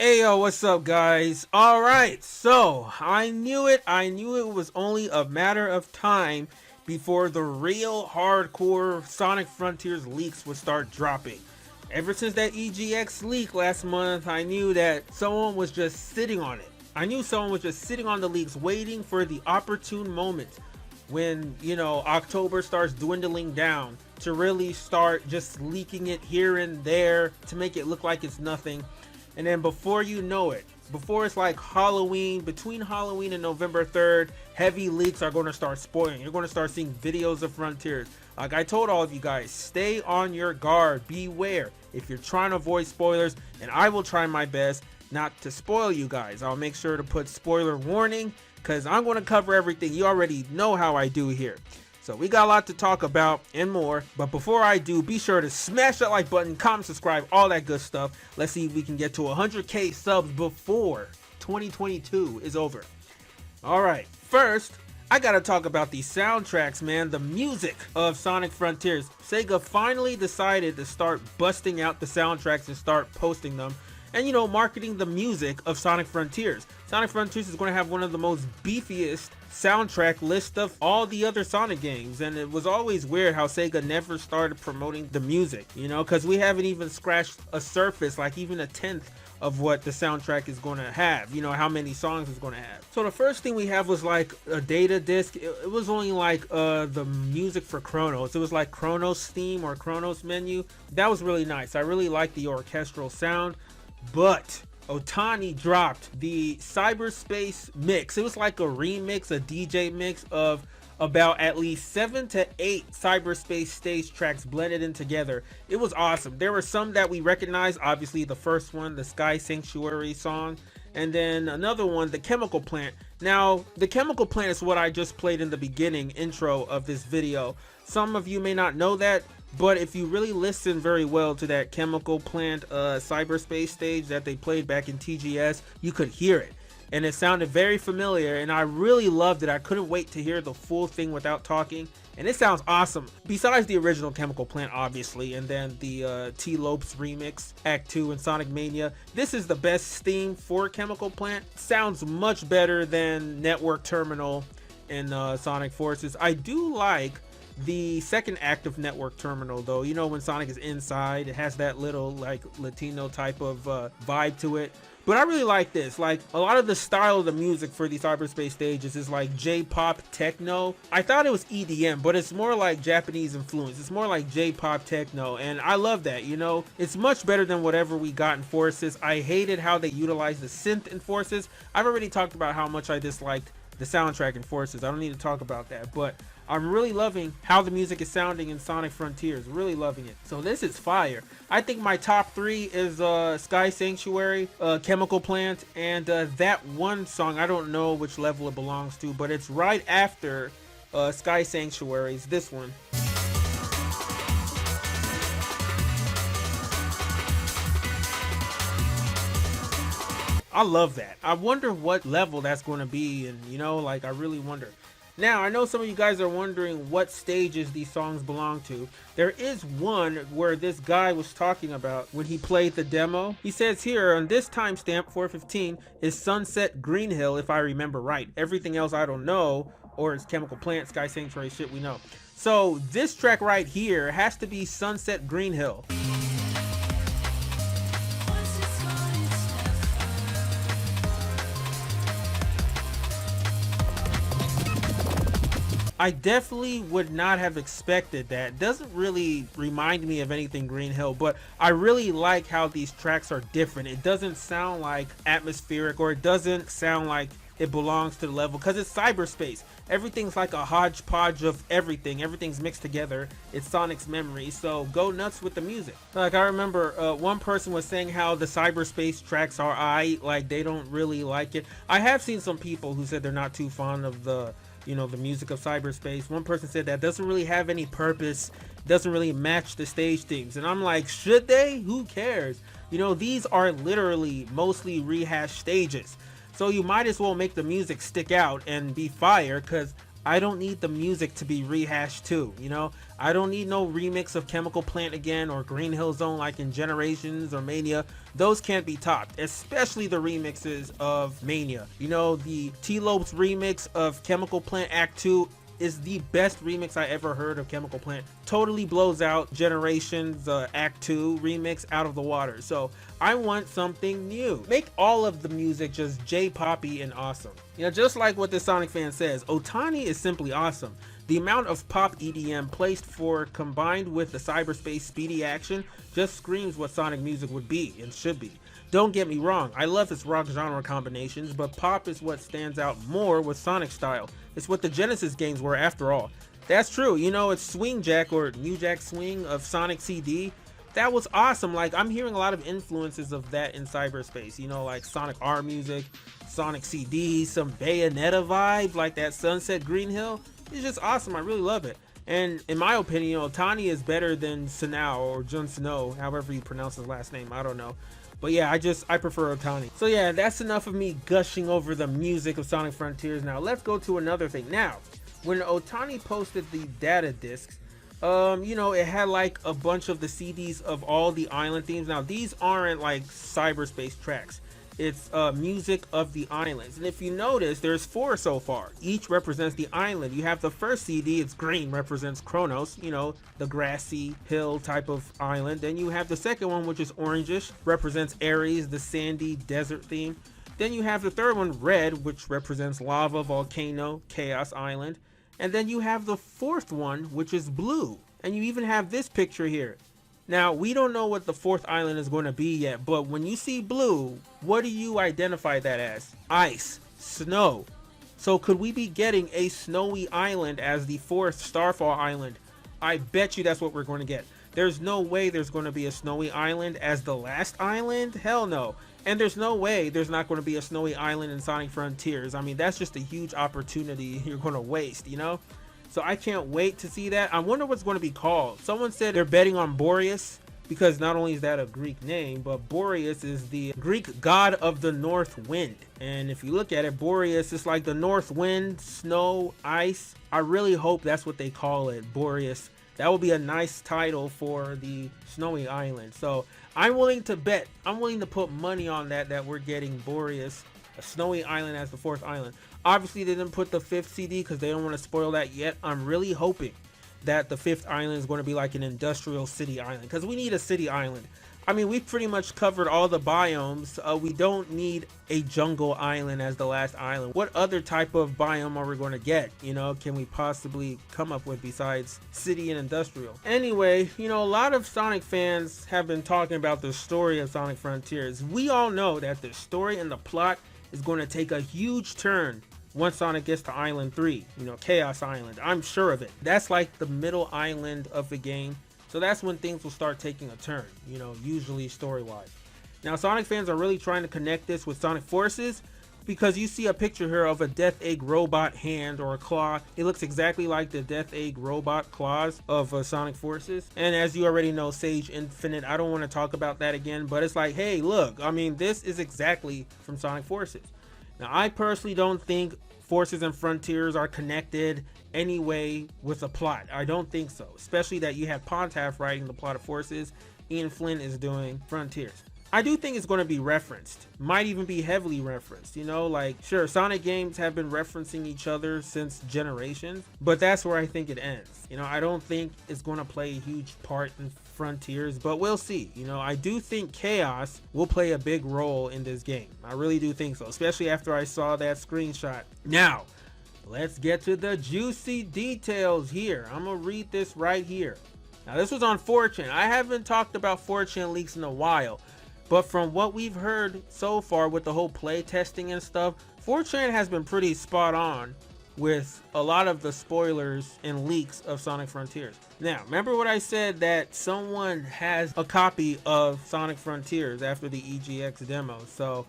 Hey yo, what's up guys? Alright, so I knew it was only a matter of time before the real hardcore Sonic Frontiers leaks would start dropping. Ever since that EGX leak last month, I knew that someone was just sitting on it. I knew someone was just sitting on the leaks waiting for the opportune moment when, October starts dwindling down to really start just leaking it here and there to make it look like it's nothing. And then before you know it, before it's like Halloween, between Halloween and November 3rd, heavy leaks are going to start spoiling. You're going to start seeing videos of Frontiers. Like I told all of you guys, stay on your guard, beware if you're trying to avoid spoilers, and I will try my best not to spoil you guys. I'll make sure to put spoiler warning because I'm going to cover everything. You already know how I do here. So we got a lot to talk about and more, but before I do, be sure to smash that like button, comment, subscribe, all that good stuff. Let's see if we can get to 100k subs before 2022 is over. Alright, first, I gotta talk about the soundtracks, man, the music of Sonic Frontiers. Sega finally decided to start busting out the soundtracks and start posting them. And marketing the music of Sonic Frontiers. Sonic Frontiers is going to have one of the most beefiest soundtrack list of all the other Sonic games, and it was always weird how Sega never started promoting the music, because we haven't even scratched a surface, like even a tenth of what the soundtrack is going to have, how many songs it's going to have. So the first thing we have was like a data disc. It was only like the music for Chronos. It was like Chronos theme or Chronos menu. That was really nice. I really liked the orchestral sound. But Otani dropped the cyberspace mix. It was like a remix, a DJ mix of about at least 7 to 8 cyberspace stage tracks blended in together. It was awesome. There were some that we recognized, obviously the first one, the Sky Sanctuary song, and then another one, the Chemical Plant. Now, the Chemical Plant is what I just played in the beginning intro of this video. Some of you may not know that, but if you really listen very well to that Chemical Plant cyberspace stage that they played back in TGS, you could hear it. And it sounded very familiar, and I really loved it. I couldn't wait to hear the full thing without talking. And it sounds awesome. Besides the original Chemical Plant, obviously, and then the T-Lopes remix, Act 2 and Sonic Mania. This is the best theme for Chemical Plant. Sounds much better than Network Terminal and Sonic Forces. I do like the second act of Network Terminal though, when Sonic is inside, it has that little like Latino type of vibe to it. But I really like this. Like a lot of the style of the music for these cyberspace stages is like J-pop techno. I thought it was EDM, but it's more like Japanese influence. It's more like J-pop techno, and I love that. It's much better than whatever we got in Forces. I hated how they utilized the synth in Forces. I've already talked about how much I disliked the soundtrack in Forces. I don't need to talk about that, but I'm really loving how the music is sounding in Sonic Frontiers. Really loving it. So this is fire. I think my top 3 is Sky Sanctuary, Chemical Plant, and that one song, I don't know which level it belongs to, but it's right after Sky Sanctuary's this one. I love that. I wonder what level that's going to be, and I really wonder. Now, I know some of you guys are wondering what stages these songs belong to. There is one where this guy was talking about when he played the demo. He says here, on this timestamp, 4:15, is Sunset Green Hill, if I remember right. Everything else I don't know, or it's Chemical Plant, Sky Sanctuary, shit we know. So this track right here has to be Sunset Green Hill. I definitely would not have expected that. Doesn't really remind me of anything Green Hill, but I really like how these tracks are different. It doesn't sound like atmospheric, or it doesn't sound like it belongs to the level, because it's cyberspace. Everything's like a hodgepodge of everything. Everything's mixed together. It's Sonic's memory, so go nuts with the music. Like I remember one person was saying how the cyberspace tracks are like they don't really like it. I have seen some people who said they're not too fond of the the music of cyberspace. One person said that doesn't really have any purpose, doesn't really match the stage themes, and I'm like, should they? Who cares? These are literally mostly rehashed stages, so you might as well make the music stick out and be fire, because I don't need the music to be rehashed too, you know? I don't need no remix of Chemical Plant again or Green Hill Zone like in Generations or Mania. Those can't be topped, especially the remixes of Mania. You know, the T-Lopes remix of Chemical Plant Act 2 is the best remix I ever heard of Chemical Plant. Totally blows out Generations Act 2 remix out of the water. So I want something new. Make all of the music just J-poppy and awesome. You know, just like what the Sonic fan says, Otani is simply awesome. The amount of pop EDM placed for combined with the cyberspace speedy action just screams what Sonic music would be and should be. Don't get me wrong, I love its rock genre combinations, but pop is what stands out more with Sonic style. It's what the Genesis games were after all. That's true, you know, it's Swing Jack or New Jack Swing of Sonic CD. That was awesome. Like, I'm hearing a lot of influences of that in cyberspace, you know, like Sonic R music, Sonic CD, some Bayonetta vibe, like that Sunset Green Hill. It's just awesome. I really love it. And in my opinion, Otani is better than Sanao or Jun Sano, however you pronounce his last name. I don't know. But yeah, I prefer Otani. So yeah, that's enough of me gushing over the music of Sonic Frontiers. Now let's go to another thing. Now, when Otani posted the data discs, you know, it had like a bunch of the CDs of all the island themes. Now these aren't like cyberspace tracks. It's music of the islands, and if you notice, there's 4 so far. Each represents the island. You have the first CD, it's green, represents Kronos, you know, the grassy hill type of island. Then you have the second one, which is orangish, represents Ares, the sandy desert theme. Then you have the third one, red, which represents lava, volcano, chaos island. And then you have the fourth one, which is blue. And you even have this picture here. Now, we don't know what the fourth island is going to be yet, but when you see blue, what do you identify that as? Ice, snow. So could we be getting a snowy island as the fourth Starfall island? I bet you that's what we're going to get. There's no way there's going to be a snowy island as the last island. Hell no. And there's no way there's not going to be a snowy island in Sonic Frontiers. I mean, that's just a huge opportunity you're going to waste, you know? So I can't wait to see that. I wonder what's going to be called. Someone said they're betting on Boreas, because not only is that a Greek name, but Boreas is the Greek god of the north wind. And if you look at it, Boreas is like the north wind, snow, ice. I really hope that's what they call it, Boreas. That would be a nice title for the snowy island. So I'm willing to bet, I'm willing to put money on that we're getting Boreas, a snowy island, as the fourth island. Obviously, they didn't put the fifth CD because they don't want to spoil that yet. I'm really hoping that the fifth island is going to be like an industrial city island, because we need a city island. I mean, we've pretty much covered all the biomes. We don't need a jungle island as the last island. What other type of biome are we going to get? You know, can we possibly come up with besides city and industrial? Anyway, you know, a lot of Sonic fans have been talking about the story of Sonic Frontiers. We all know that the story and the plot is going to take a huge turn once Sonic gets to Island 3, you know, Chaos Island. I'm sure of it. That's like the middle island of the game. So that's when things will start taking a turn, you know, usually story-wise. Now, Sonic fans are really trying to connect this with Sonic Forces, because you see a picture here of a Death Egg robot hand or a claw. It looks exactly like the Death Egg robot claws of Sonic Forces. And as you already know, Sage Infinite, I don't want to talk about that again, but it's like, hey, look, I mean, this is exactly from Sonic Forces. Now, I personally don't think Forces and Frontiers are connected anyway with a plot. I don't think so, especially that you have Pontaff writing the plot of Forces, Ian Flynn is doing Frontiers. I do think it's going to be referenced, might even be heavily referenced, you know, like, sure, Sonic games have been referencing each other since Generations, but that's where I think it ends. You know, I don't think it's going to play a huge part in Frontiers, but we'll see. You know, I do think Chaos will play a big role in this game. I really do think so, especially after I saw that screenshot. Now, let's get to the juicy details here. I'm going to read this right here. Now, this was on 4chan. I haven't talked about 4chan leaks in a while, but from what we've heard so far with the whole play testing and stuff, 4chan has been pretty spot on with a lot of the spoilers and leaks of Sonic Frontiers. Now, remember what I said, that someone has a copy of Sonic Frontiers after the EGX demo. So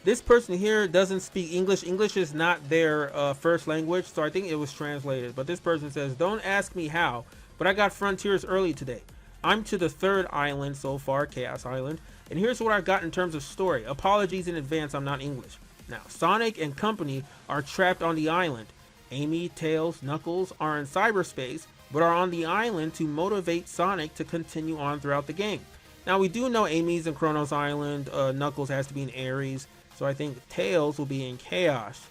this person here doesn't speak English. English is not their first language, so I think it was translated. But this person says, don't ask me how, but I got Frontiers early today. I'm to the third island so far, Chaos Island, and here's what I got in terms of story. Apologies in advance, I'm not English. Now, Sonic and company are trapped on the island. Amy, Tails, Knuckles are in cyberspace, but are on the island to motivate Sonic to continue on throughout the game. Now we do know Amy's in Kronos Island, Knuckles has to be in Ares, so I think Tails will be in Chaos.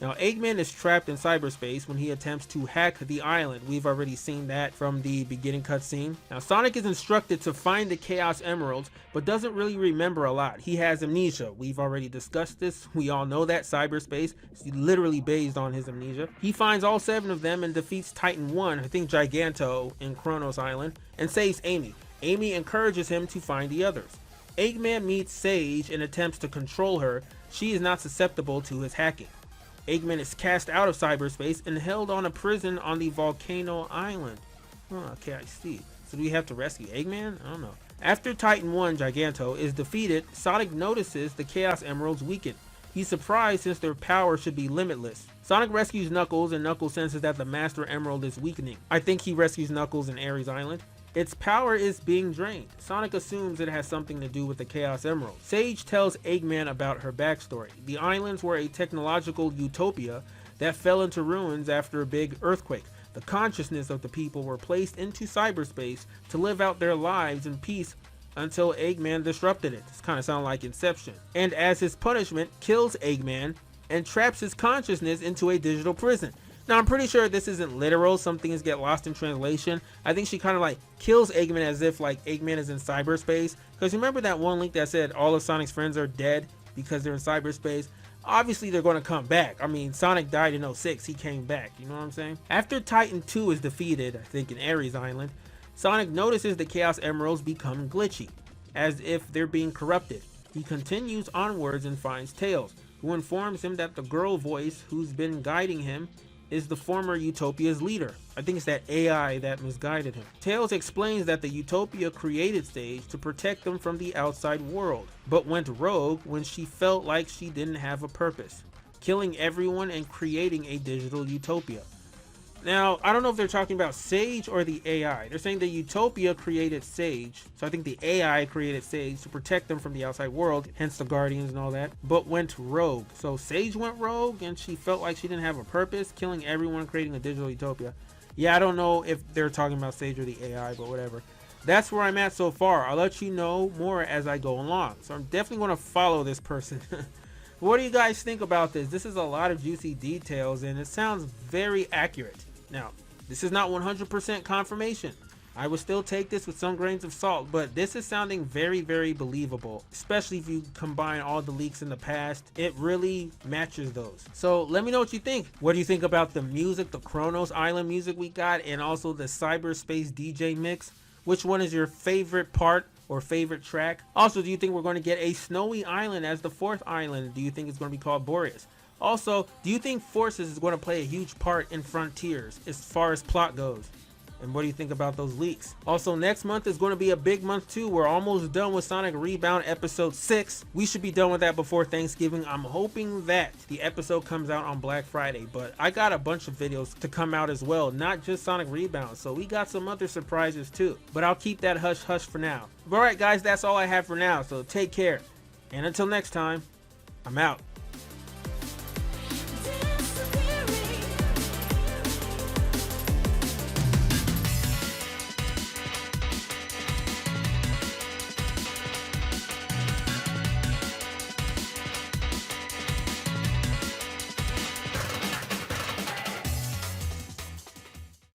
Now Eggman is trapped in cyberspace when he attempts to hack the island. We've already seen that from the beginning cutscene. Now Sonic is instructed to find the Chaos Emeralds, but doesn't really remember a lot. He has amnesia. We've already discussed this. We all know that cyberspace is literally based on his amnesia. He finds all 7 of them and defeats Titan 1, I think Giganto, in Kronos Island, and saves Amy. Amy encourages him to find the others. Eggman meets Sage and attempts to control her. She is not susceptible to his hacking. Eggman is cast out of cyberspace and held on a prison on the Volcano Island. Oh, okay, I see. So do we have to rescue Eggman? I don't know. After Titan 1, Giganto, is defeated, Sonic notices the Chaos Emeralds weaken. He's surprised since their power should be limitless. Sonic rescues Knuckles and Knuckles senses that the Master Emerald is weakening. I think he rescues Knuckles in Ares Island. Its power is being drained. Sonic assumes it has something to do with the Chaos Emerald. Sage tells Eggman about her backstory. The islands were a technological utopia that fell into ruins after a big earthquake. The consciousness of the people were placed into cyberspace to live out their lives in peace until Eggman disrupted it. This kind of sounds like Inception. And as his punishment, kills Eggman and traps his consciousness into a digital prison. Now, I'm pretty sure this isn't literal. Some things get lost in translation. I think she kind of like kills Eggman as if like Eggman is in cyberspace. Because remember that one link that said all of Sonic's friends are dead because they're in cyberspace? Obviously, they're going to come back. I mean, Sonic died in 06. He came back. You know what I'm saying? After Titan 2 is defeated, I think in Ares Island, Sonic notices the Chaos Emeralds become glitchy, as if they're being corrupted. He continues onwards and finds Tails, who informs him that the girl voice who's been guiding him is the former Utopia's leader. I think it's that AI that misguided him. Tails explains that the Utopia created Sage to protect them from the outside world, but went rogue when she felt like she didn't have a purpose, killing everyone and creating a digital utopia. Now, I don't know if they're talking about Sage or the AI. They're saying the Utopia created Sage, so I think the AI created Sage to protect them from the outside world, hence the Guardians and all that, but went rogue. So Sage went rogue and she felt like she didn't have a purpose, killing everyone, creating a digital utopia. Yeah, I don't know if they're talking about Sage or the AI, but whatever. That's where I'm at so far. I'll let you know more as I go along. So I'm definitely going to follow this person. What do you guys think about this? This is a lot of juicy details and it sounds very accurate. Now, this is not 100% confirmation. I would still take this with some grains of salt, but this is sounding very, very believable, especially if you combine all the leaks in the past. It really matches those. So let me know what you think. What do you think about the music, the Kronos Island music we got, and also the cyberspace DJ mix? Which one is your favorite part or favorite track? Also, do you think we're going to get a snowy island as the 4th island? Do you think it's going to be called Boreas? Also, do you think Forces is going to play a huge part in Frontiers as far as plot goes? And what do you think about those leaks? Also, next month is going to be a big month too. We're almost done with Sonic Rebound episode 6. We should be done with that before Thanksgiving. I'm hoping that the episode comes out on Black Friday, but I got a bunch of videos to come out as well, not just Sonic Rebound. So we got some other surprises too, but I'll keep that hush hush for now. All right, guys, that's all I have for now. So take care. And until next time, I'm out.